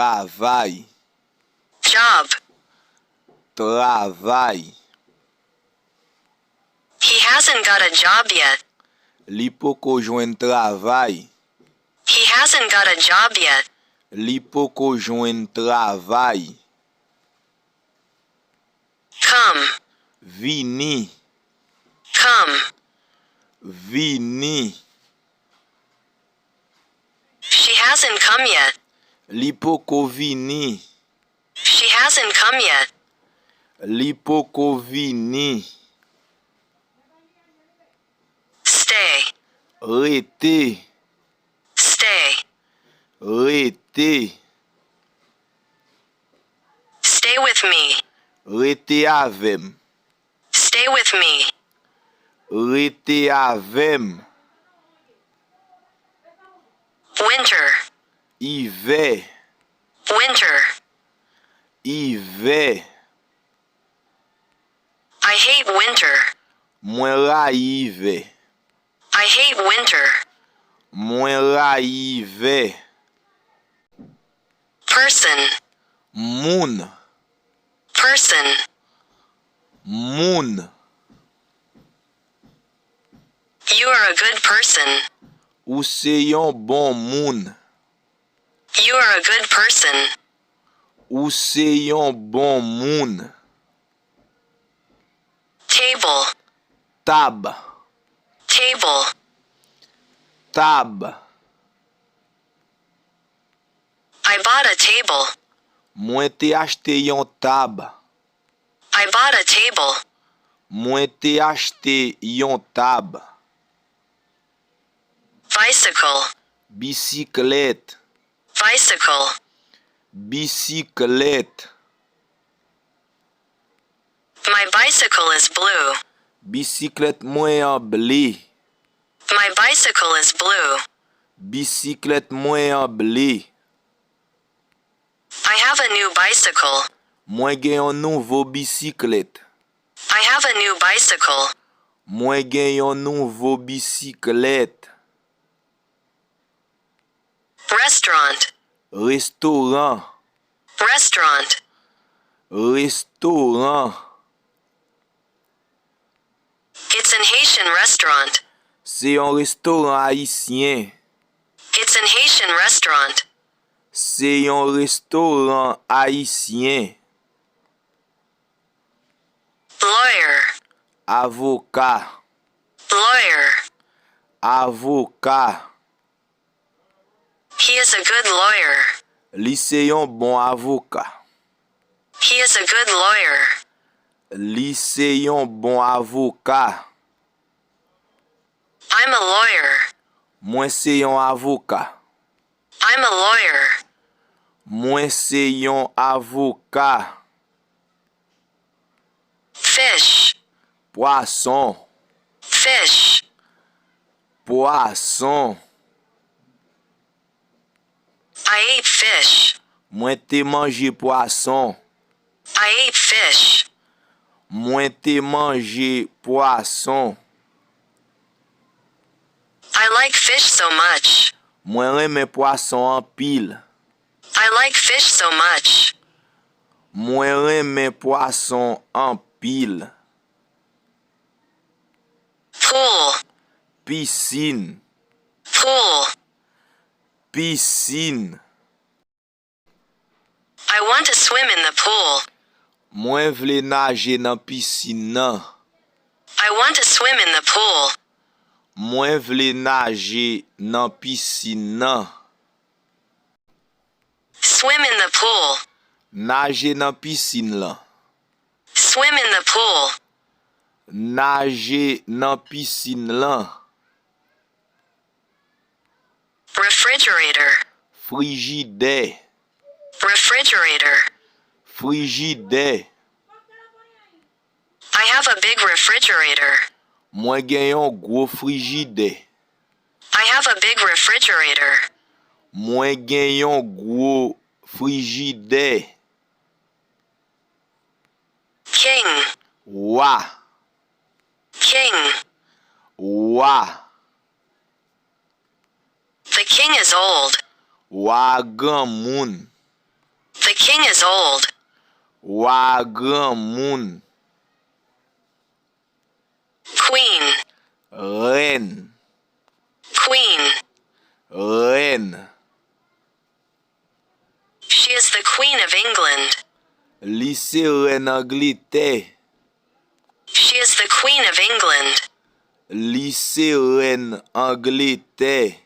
travail. Job. Travail. He hasn't got a job yet. Li poko jwen travay. He hasn't got a job yet. Li poko jwen travay. Come. Vini. Come. Vini. She hasn't come yet. Li poko vini. She hasn't come yet. Li poko vini. Stay. Rete. Stay. Rete. Stay with me. Rete avem. Stay with me. Rete avem. Winter. Hiver. Winter. Hiver. I hate winter. Mwen ra hiver. I hate winter. Mwen ra hiver. Person. Moun. Person. Moun. You are a good person. Ou se yon bon moun. You are a good person. Ou se yon bon moun. Table. Tab. Table. Tab. I bought a table. Mwen te achete yon tab. I bought a table. Mwen te achete yon tab. Bicycle. Bisiklet. Bicycle. Bisiklet. My bicycle is blue. Bisiklet mwen an ble. My bicycle is blue. Bisiklet mwen an ble. I have a new bicycle. Mwen gen yon nouvo bisiklet. I have a new bicycle. Mwen gen yon nouvo bisiklet. Restaurant. Restaurant. Restaurant. Restaurant. It's an Haitian restaurant. Se yon restaurant haïtien. It's an Haitian restaurant. Se yon restaurant haïtien. Lawyer. Avocat. Lawyer. Avocat. He is a good lawyer. Li se yon bon avocat. He is a good lawyer. Li se yon bon avocat. I'm a lawyer. Mwen se yon avocat. I'm a lawyer. Mwen se yon avocat. Fish. Poisson. Fish. Poisson. I ate fish. Mwen te manje poisson. I ate fish. Mwen te manje poisson. I like fish so much. Mwen reme poisson an pil. I like fish so much. Mwen reme poisson an pil. Pool. Piscine. Pool. Piscine. I want to swim in the pool. Mwen vle nage nan piscine nan. I want to swim in the pool. Mwen vle nage nan piscine nan. Swim in the pool. Nage nan piscine lan. Swim in the pool. Nage nan piscine lan. Refrigerator. Frigidaire. Refrigerator. Frigidaire. I have a big refrigerator. Mwen gen yon gwo frigidaire. I have a big refrigerator. Mwen gen yon gwo frigidaire. King. Wa. King. Wa. The king is old. Wa gan moun. The king is old. Roi grand moun. Queen. Reine. Queen. Reine. She is the Queen of England. Li se reine Angleterre. She is the Queen of England. Li se reine Angleterre.